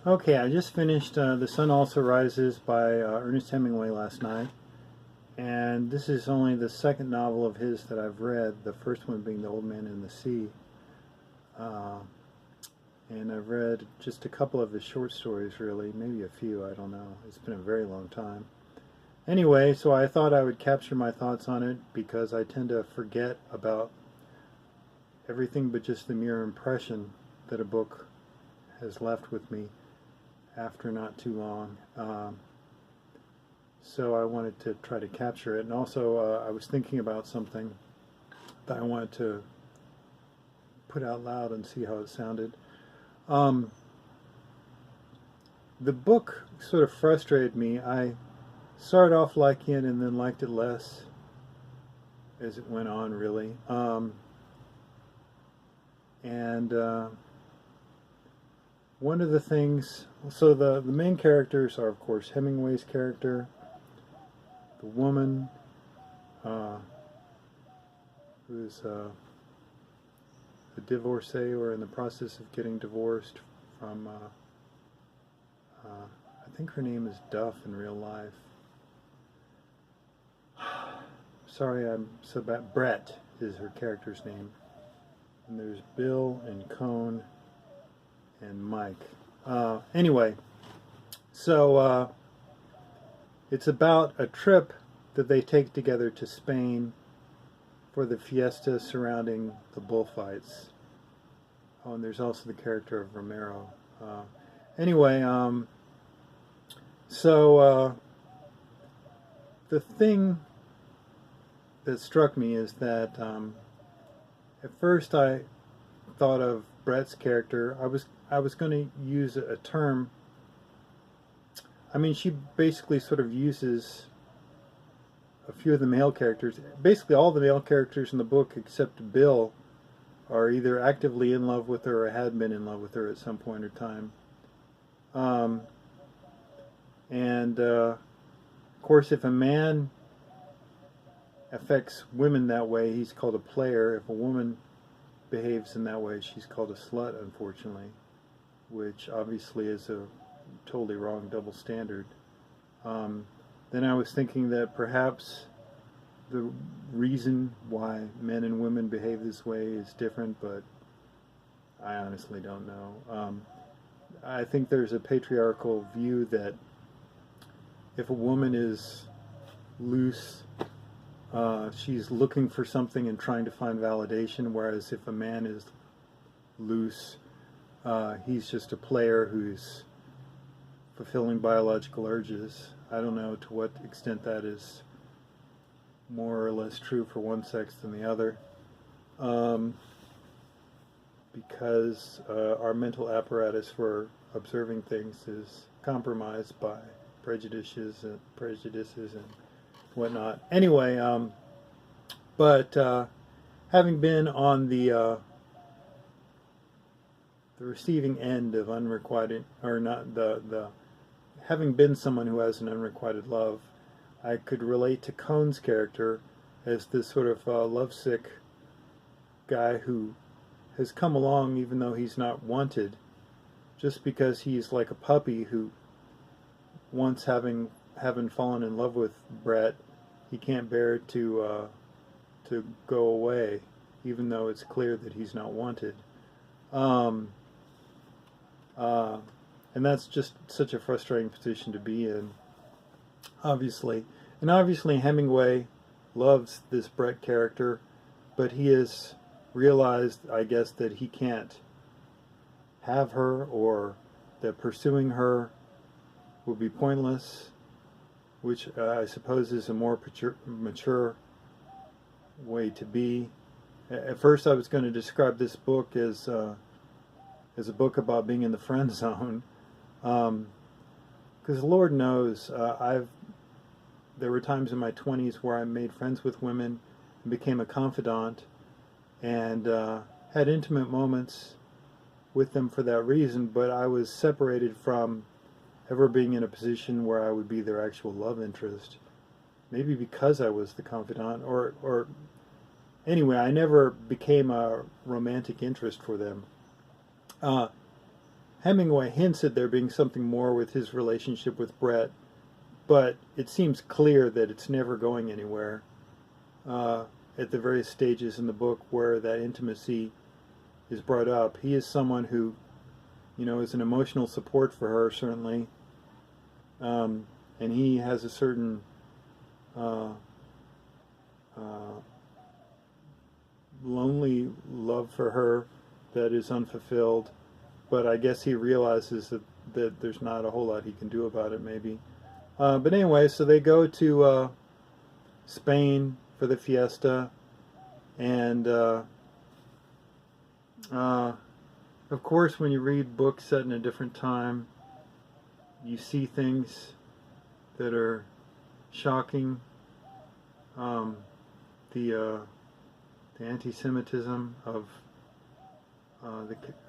Okay, I just finished The Sun Also Rises by Ernest Hemingway last night, and this is only the second novel of his that I've read, the first one being The Old Man and the Sea. Uh, and I've read just a couple of his short stories, really, maybe a few, I don't know. It's been a very long time. Anyway, so I thought I would capture my thoughts on it because I tend to forget about everything but just the mere impression that a book has left with me after not too long. So I wanted to try to capture it. And also, I was thinking about something that I wanted to put out loud and see how it sounded. Um, the book sort of frustrated me. I started off liking it and then liked it less as it went on, really. And one of the things, so the main characters are, of course, Hemingway's character, the woman who's a divorcee or in the process of getting divorced from, I think her name is Duff in real life. Sorry, I'm so bad. Brett is her character's name. And there's Bill and Cone and Mike. Anyway, so it's about a trip that they take together to Spain for the fiesta surrounding the bullfights. Oh, and there's also the character of Romero. Anyway, so the thing that struck me is that at first I thought of Brett's character. I was going to use a term. I mean, she basically sort of uses a few of the male characters. Basically, all the male characters in the book, except Bill, are either actively in love with her or had been in love with her at some point or time. Of course, if a man affects women that way, he's called a player. If a woman behaves in that way, she's called a slut, unfortunately, which obviously is a totally wrong double standard. Then I was thinking that perhaps the reason why men and women behave this way is different, but I honestly don't know. I think there's a patriarchal view that if a woman is loose, she's looking for something and trying to find validation, whereas if a man is loose, he's just a player who's fulfilling biological urges. I don't know to what extent that is more or less true for one sex than the other, because our mental apparatus for observing things is compromised by prejudices and whatnot. Anyway, but having been on the receiving end of unrequited, or not the having been someone who has an unrequited love, I could relate to Cone's character as this sort of lovesick guy who has come along even though he's not wanted, just because he's like a puppy who, once having fallen in love with Brett, he can't bear to go away, even though it's clear that he's not wanted. And that's just such a frustrating position to be in, obviously. And obviously Hemingway loves this Brett character, but he has realized, I guess, that he can't have her, or that pursuing her would be pointless, which I suppose is a more mature way to be. At first I was going to describe this book as a book about being in the friend zone, because Lord knows there were times in my 20s where I made friends with women and became a confidant and had intimate moments with them for that reason, but I was separated from ever being in a position where I would be their actual love interest. Maybe because I was the confidant, or anyway, I never became a romantic interest for them. Hemingway hints at there being something more with his relationship with Brett, but it seems clear that it's never going anywhere at the various stages in the book where that intimacy is brought up. He is someone who, is an emotional support for her, certainly, and he has a certain lonely love for her that is unfulfilled, but I guess he realizes that there's not a whole lot he can do about it, maybe. But anyway, so they go to Spain for the fiesta, and of course, when you read books set in a different time, you see things that are shocking. The anti-Semitism of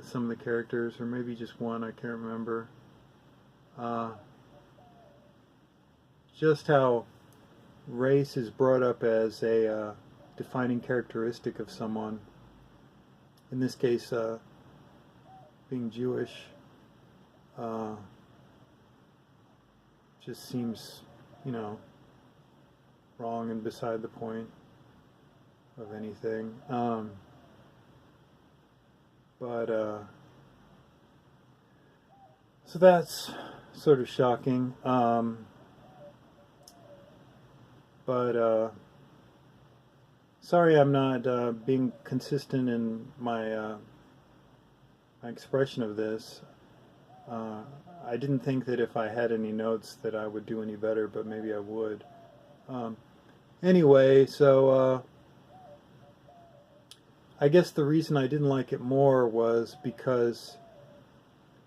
some of the characters, or maybe just one, I can't remember. Just how race is brought up as a defining characteristic of someone. In this case, being Jewish just seems, wrong and beside the point of anything. So that's sort of shocking. Sorry I'm not being consistent in my expression of this. I didn't think that if I had any notes that I would do any better, but maybe I would. Anyway, so I guess the reason I didn't like it more was because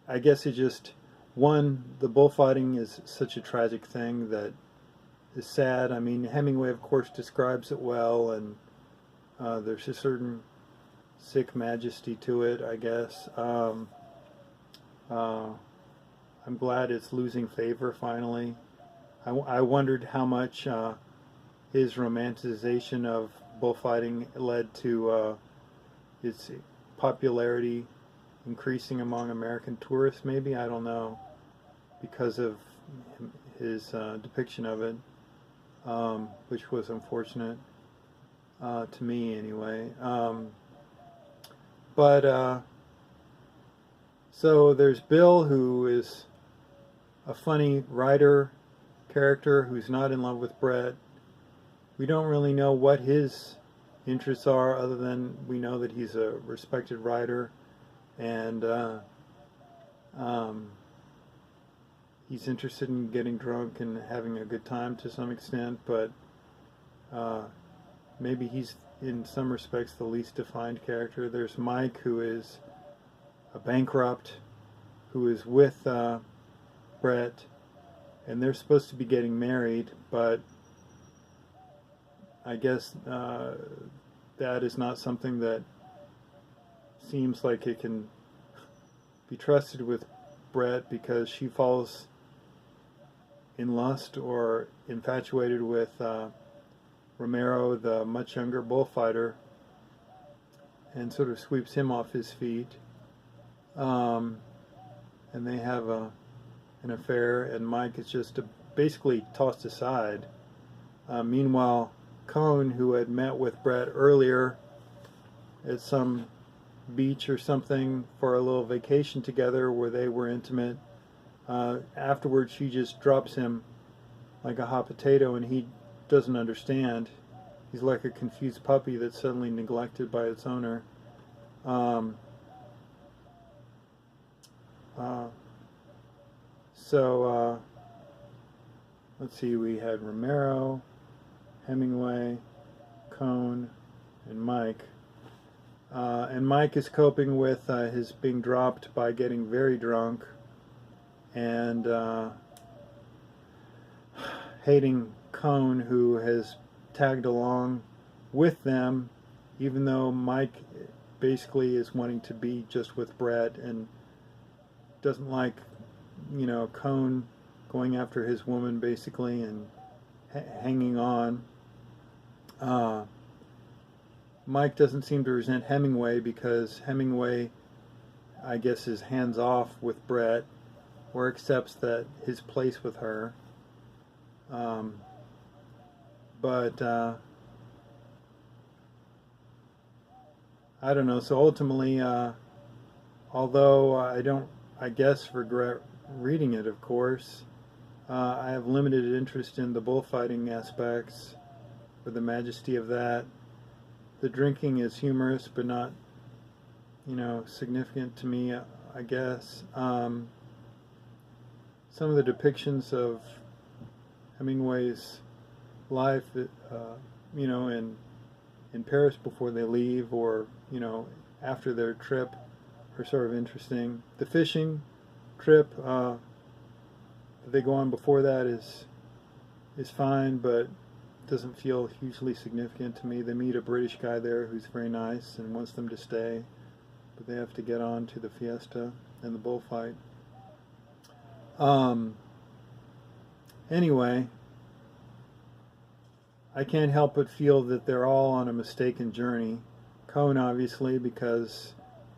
I guess it just, one, the bullfighting is such a tragic thing that is sad. I mean, Hemingway, of course, describes it well, and there's a certain sick majesty to it, I guess. I'm glad it's losing favor, finally. I wondered how much his romanticization of bullfighting led to its popularity increasing among American tourists, maybe, I don't know, because of his depiction of it, which was unfortunate to me anyway. So there's Bill, who is a funny writer character who's not in love with Brett. We don't really know what his interests are, other than we know that he's a respected writer, and he's interested in getting drunk and having a good time to some extent, but maybe he's in some respects the least defined character. There's Mike, who is a bankrupt, who is with Brett, and they're supposed to be getting married, but I guess that is not something that seems like it can be trusted with Brett, because she falls in lust or infatuated with Romero, the much younger bullfighter, and sort of sweeps him off his feet. And they have an affair, and Mike is just basically tossed aside. Meanwhile, Cohn, who had met with Brett earlier at some beach or something for a little vacation together where they were intimate, afterwards she just drops him like a hot potato, and he doesn't understand. He's like a confused puppy that's suddenly neglected by its owner. Let's see, we had Romero, Hemingway, Cohn, and Mike. And Mike is coping with his being dropped by getting very drunk and hating Cohn, who has tagged along with them, even though Mike basically is wanting to be just with Brett and doesn't like, Cohn going after his woman basically and hanging on. Mike doesn't seem to resent Hemingway, because Hemingway I guess, is hands off with Brett, or accepts that his place with her. But I don't know. So ultimately, although I guess, regret reading it, of course, I have limited interest in the bullfighting aspects, or the majesty of that. The drinking is humorous, but not, significant to me, I guess. Some of the depictions of Hemingway's life, in Paris before they leave, or after their trip, are sort of interesting. The fishing trip that they go on before that is fine, but doesn't feel hugely significant to me. They meet a British guy there who's very nice and wants them to stay, but they have to get on to the fiesta and the bullfight. Anyway, I can't help but feel that they're all on a mistaken journey. Cone, obviously, because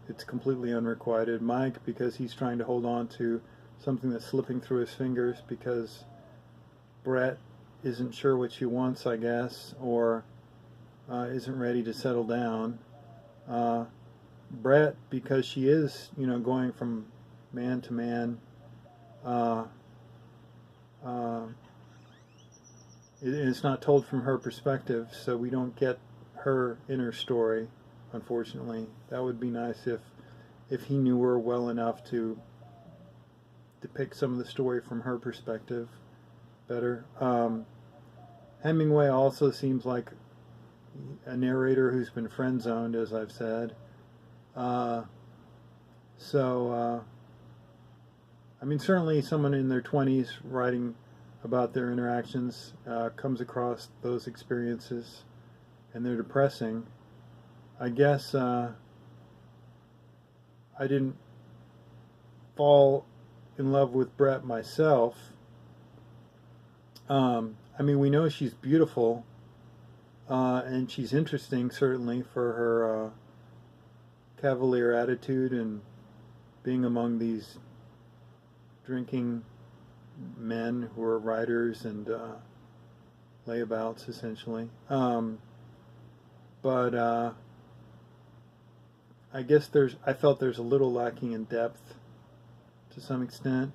it's completely unrequited. Mike, because he's trying to hold on to something that's slipping through his fingers, because Brett isn't sure what she wants, I guess, or isn't ready to settle down. Brett, because she is, going from man to man. It's not told from her perspective, so we don't get her inner story, unfortunately. That would be nice if he knew her well enough to depict some of the story from her perspective better. Hemingway also seems like a narrator who's been friend-zoned, as I've said. Certainly someone in their 20s writing about their interactions comes across those experiences, and they're depressing. I guess I didn't fall in love with Brett myself. We know she's beautiful, and she's interesting, certainly, for her cavalier attitude and being among these drinking men who are writers and layabouts, essentially. But I guess I felt there's a little lacking in depth to some extent.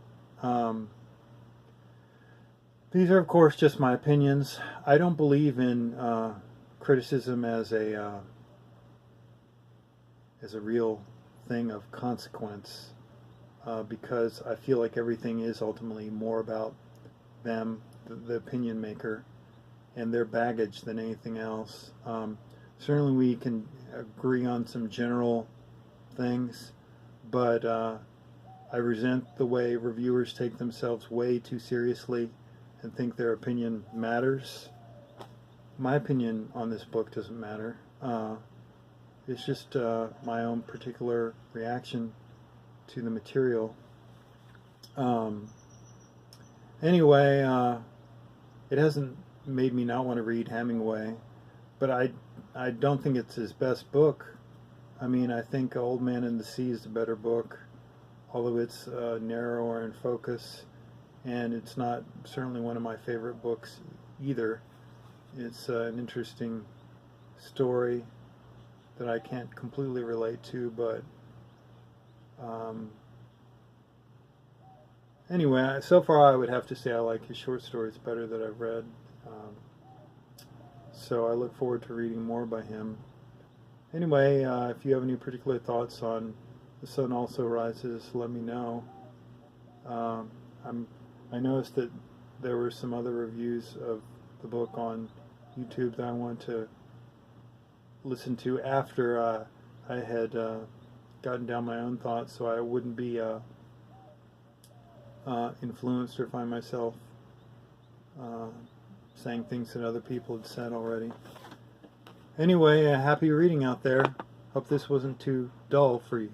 These are, of course, just my opinions. I don't believe in criticism as a real thing of consequence, because I feel like everything is ultimately more about them, the opinion maker, and their baggage than anything else. Certainly we can agree on some general things, but I resent the way reviewers take themselves way too seriously and think their opinion matters. My opinion on this book doesn't matter. It's just my own particular reaction to the material. Anyway, it hasn't made me not want to read Hemingway, but I don't think it's his best book. I think Old Man and the Sea is the better book, although it's narrower in focus, and it's not certainly one of my favorite books either. It's an interesting story that I can't completely relate to, but anyway, so far I would have to say I like his short stories better that I've read. So I look forward to reading more by him. Anyway, if you have any particular thoughts on The Sun Also Rises, let me know. I noticed that there were some other reviews of the book on YouTube that I want to listen to after I had gotten down my own thoughts, so I wouldn't be influenced or find myself saying things that other people had said already. Anyway, happy reading out there. Hope this wasn't too dull for you.